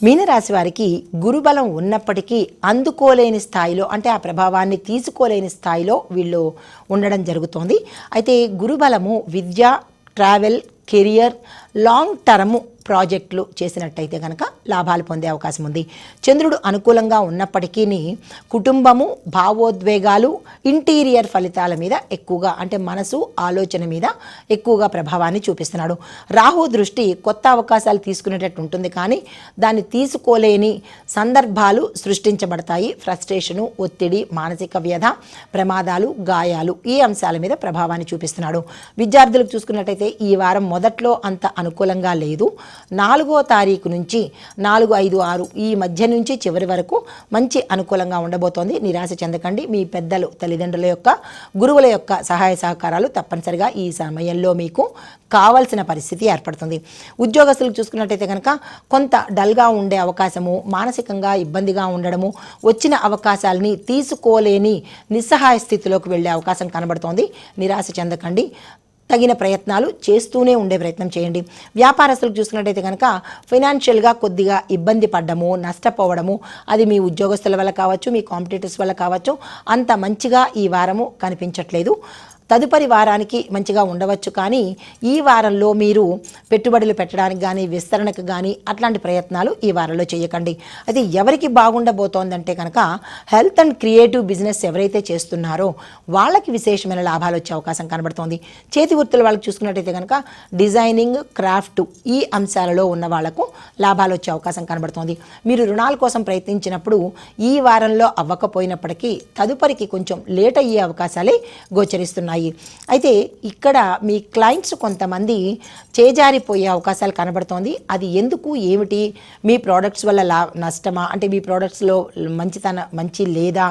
మీనరాశి వారికి గురుబలం ఉన్నప్పటికీ అందుకోలేని స్థాయిలో, అంటే ఆ ప్రభావాన్ని తీసుకోలేని స్థాయిలో వీళ్ళు ఉండడం జరుగుతోంది. అయితే గురుబలము విద్య, ట్రావెల్, కెరియర్, లాంగ్ టర్మ్ ప్రాజెక్టులు చేసినట్టయితే కనుక లాభాలు పొందే అవకాశం ఉంది. చంద్రుడు అనుకూలంగా ఉన్నప్పటికీ కుటుంబము, భావోద్వేగాలు, ఇంటీరియర్ ఫలితాల మీద ఎక్కువగా, అంటే మనసు, ఆలోచన మీద ఎక్కువగా ప్రభావాన్ని చూపిస్తున్నాడు. రాహు దృష్టి కొత్త అవకాశాలు తీసుకునేటట్టు ఉంటుంది, కానీ దాన్ని తీసుకోలేని సందర్భాలు సృష్టించబడతాయి. ఫ్రస్ట్రేషను, ఒత్తిడి, మానసిక వ్యధ, ప్రమాదాలు, గాయాలు, ఈ అంశాల మీద ప్రభావాన్ని చూపిస్తున్నాడు. విద్యార్థులకు చూసుకున్నట్టయితే ఈ వారం మొదట్లో అంత అనుకూలంగా లేదు. 4వ తారీఖు నుంచి 4, 5, 6 ఈ మధ్య నుంచి చివరి వరకు మంచి అనుకూలంగా ఉండబోతోంది. నిరాశ చెందకండి. మీ పెద్దలు, తల్లిదండ్రుల యొక్క, గురువుల యొక్క సహాయ సహకారాలు తప్పనిసరిగా ఈ సమయంలో మీకు కావాల్సిన పరిస్థితి ఏర్పడుతుంది. ఉద్యోగస్తులకు చూసుకున్నట్టయితే కనుక కొంత డల్గా ఉండే అవకాశము, మానసికంగా ఇబ్బందిగా ఉండడము, వచ్చిన అవకాశాలని తీసుకోలేని నిస్సహాయ స్థితిలోకి వెళ్ళే అవకాశం కనబడుతోంది. నిరాశ చెందకండి. తగిన ప్రయత్నాలు చేస్తూనే ఉండే ప్రయత్నం చేయండి. వ్యాపారస్తులకు చూసుకున్నట్టయితే కనుక ఫైనాన్షియల్గా కొద్దిగా ఇబ్బంది పడ్డము, నష్టపోవడము, అది మీ ఉద్యోగస్తుల వల్ల కావచ్చు, మీ కాంపిటీటర్స్ వల్ల కావచ్చు, అంత మంచిగా ఈ వారము కనిపించట్లేదు. తదుపరి వారానికి మంచిగా ఉండవచ్చు, కానీ ఈ వారంలో మీరు పెట్టుబడులు పెట్టడానికి కానీ, విస్తరణకు కానీ అట్లాంటి ప్రయత్నాలు ఈ వారంలో చేయకండి. అయితే ఎవరికి బాగుండబోతోందంటే కనుక హెల్త్ అండ్ క్రియేటివ్ బిజినెస్ ఎవరైతే చేస్తున్నారో వాళ్ళకి విశేషమైన లాభాలు వచ్చే అవకాశం కనబడుతోంది. చేతి వృత్తుల వాళ్ళకి చూసుకున్నట్టయితే కనుక డిజైనింగ్, క్రాఫ్ట్, ఈ అంశాలలో ఉన్న వాళ్లకు లాభాలు వచ్చే అవకాశం కనబడుతోంది. మీరు రుణాల కోసం ప్రయత్నించినప్పుడు ఈ వారంలో అవ్వకపోయినప్పటికీ తదుపరికి కొంచెం లేట్ అయ్యే అవకాశాలే గోచరిస్తున్నాయి. అయితే ఇక్కడ మీ క్లయింట్స్ కొంతమంది చేజారిపోయే అవకాశాలు కనబడుతోంది. అది ఎందుకు, ఏమిటి, మీ ప్రోడక్ట్స్ వల్ల నష్టమా, అంటే మీ ప్రోడక్ట్స్లో మంచి లేదా,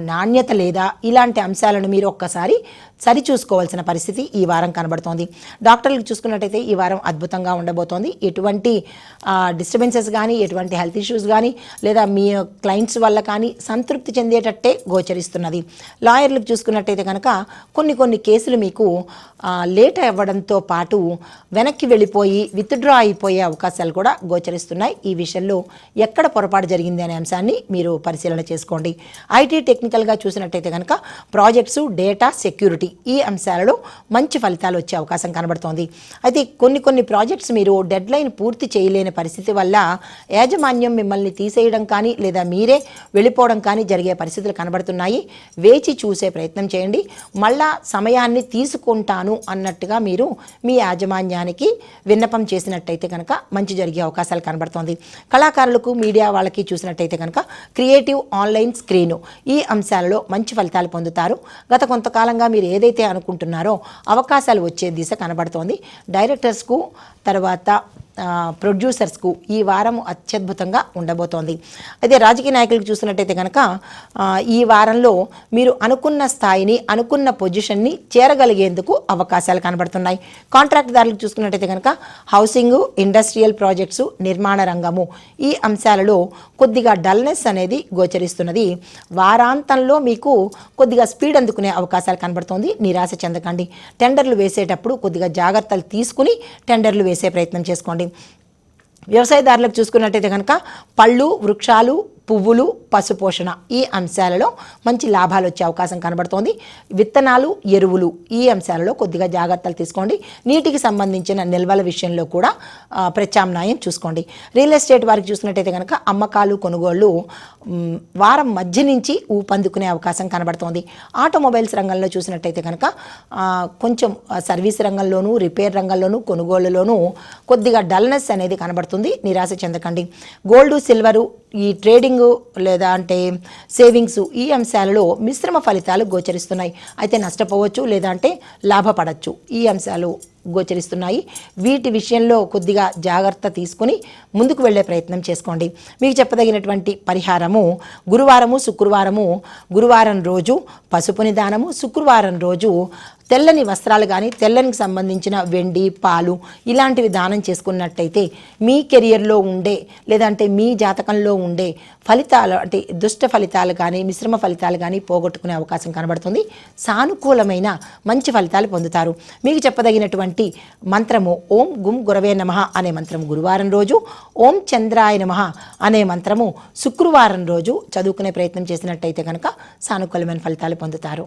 నాణ్యత లేదా, ఇలాంటి అంశాలను మీరు ఒక్కసారి సరిచూసుకోవాల్సిన పరిస్థితి ఈ వారం కనబడుతోంది. డాక్టర్లకు చూసుకున్నట్టయితే ఈ వారం అద్భుతంగా ఉండబోతోంది. ఎటువంటి డిస్టర్బెన్సెస్ కానీ, ఎటువంటి హెల్త్ ఇష్యూస్ కానీ, లేదా మీ క్లయింట్స్ వల్ల కానీ సంతృప్తి చెందేటట్టే గోచరిస్తున్నది. లాయర్లకు చూసుకున్నట్టయితే కనుక కొన్ని కేసులు మీకు లేట్ అవ్వడంతో పాటు వెనక్కి వెళ్ళిపోయి విత్డ్రా అయిపోయే అవకాశాలు కూడా గోచరిస్తున్నాయి. ఈ విషయంలో ఎక్కడ పొరపాటు జరిగింది అనే అంశాన్ని మీరు పరిశీలన చేసుకోండి. ఐటీ టెక్నికల్గా చూసినట్టయితే కనుక ప్రాజెక్ట్స్, డేటా, సెక్యూరిటీ, ఈ అంశాలలో మంచి ఫలితాలు వచ్చే అవకాశం కనబడుతోంది. అయితే కొన్ని ప్రాజెక్ట్స్ మీరు డెడ్ లైన్ పూర్తి చేయలేని పరిస్థితి వల్ల యాజమాన్యం మిమ్మల్ని తీసేయడం కానీ, లేదా మీరే వెళ్ళిపోవడం కానీ జరిగే పరిస్థితులు కనబడుతున్నాయి. వేచి చూసే ప్రయత్నం చేయండి. మళ్ళా సమయాన్ని తీసుకుంటాను అన్నట్టుగా మీరు మీ యాజమాన్యానికి విన్నపం చేసినట్టయితే కనుక మంచి జరిగే అవకాశాలు కనబడుతోంది. కళాకారులకు, మీడియా వాళ్ళకి చూసినట్టయితే కనుక క్రియేటివ్, ఆన్లైన్, స్క్రీను, ఈ అంశాలలో మంచి ఫలితాలు పొందుతారు. గత కొంతకాలంగా మీరు ఏదైతే అనుకుంటున్నారో అవకాశాలు వచ్చే దిశ కనబడుతోంది. డైరెక్టర్స్కు, తర్వాత ప్రొడ్యూసర్స్కు ఈ వారం అత్యద్భుతంగా ఉండబోతోంది. అయితే రాజకీయ నాయకులకు చూసినట్టయితే కనుక ఈ వారంలో మీరు అనుకున్న స్థాయిని, అనుకున్న పొజిషన్ని చేరగలిగేందుకు అవకాశాలు కనబడుతున్నాయి. కాంట్రాక్ట్దారులకు చూసుకున్నట్టయితే కనుక హౌసింగ్, ఇండస్ట్రియల్ ప్రాజెక్ట్స్, నిర్మాణ రంగము, ఈ అంశాలలో కొద్దిగా డల్నెస్ అనేది గోచరిస్తున్నది. వారాంతంలో మీకు కొద్దిగా స్పీడ్ అందుకునే అవకాశాలు కనబడుతోంది. నిరాశ చెందకండి. టెండర్లు వేసేటప్పుడు కొద్దిగా జాగ్రత్తలు తీసుకుని టెండర్లు వేసే ప్రయత్నం చేసుకోండి. వ్యవసాయదారులకు చూసుకున్నట్టయితే కనుక పళ్ళు, వృక్షాలు, పువ్వులు, పశుపోషణ, ఈ అంశాలలో మంచి లాభాలు వచ్చే అవకాశం కనబడుతోంది. విత్తనాలు, ఎరువులు, ఈ అంశాలలో కొద్దిగా జాగ్రత్తలు తీసుకోండి. నీటికి సంబంధించిన నిల్వల విషయంలో కూడా ప్రత్యామ్నాయం చూసుకోండి. రియల్ ఎస్టేట్ వారికి చూసినట్టయితే కనుక అమ్మకాలు, కొనుగోళ్లు వారం మధ్య నుంచి ఊపందుకునే అవకాశం కనబడుతోంది. ఆటోమొబైల్స్ రంగంలో చూసినట్టయితే కనుక కొంచెం సర్వీస్ రంగంలోనూ, రిపేర్ రంగంలోనూ, కొనుగోళ్లలోనూ కొద్దిగా డల్నెస్ అనేది కనబడుతుంది. నిరాశ చెందకండి. గోల్డ్, సిల్వరు, ఈ ట్రేడింగ్ లేదా అంటే సేవింగ్స్, ఈ అంశాలలో మిశ్రమ ఫలితాలు గోచరిస్తున్నాయి. అయితే నష్టపోవచ్చు, లేదా అంటే లాభపడవచ్చు, ఈ అంశాలు గోచరిస్తున్నాయి. వీటి విషయంలో కొద్దిగా జాగ్రత్త తీసుకుని ముందుకు వెళ్ళే ప్రయత్నం చేసుకోండి. మీకు చెప్పదగినటువంటి పరిహారము గురువారము, శుక్రవారము. గురువారం రోజు పసుపుని దానము, శుక్రవారం రోజు తెల్లని వస్త్రాలు కానీ, తెల్లని సంబంధించిన వెండి, పాలు, ఇలాంటివి దానం చేసుకున్నట్టయితే మీ కెరియర్లో ఉండే, లేదంటే మీ జాతకంలో ఉండే ఫలితాలు, అంటే దుష్ట ఫలితాలు కానీ, మిశ్రమ ఫలితాలు కానీ పోగొట్టుకునే అవకాశం కనబడుతుంది. సానుకూలమైన మంచి ఫలితాలు పొందుతారు. మీకు చెప్పదగినటువంటి ఉన్నటువంటి మంత్రము ఓం గుం గురవే నమః అనే మంత్రం గురువారం రోజు, ఓం చంద్రాయ నమః అనే మంత్రము శుక్రవారం రోజు చదువుకునే ప్రయత్నం చేసినట్టయితే కనుక సానుకూలమైన ఫలితాలు పొందుతారు.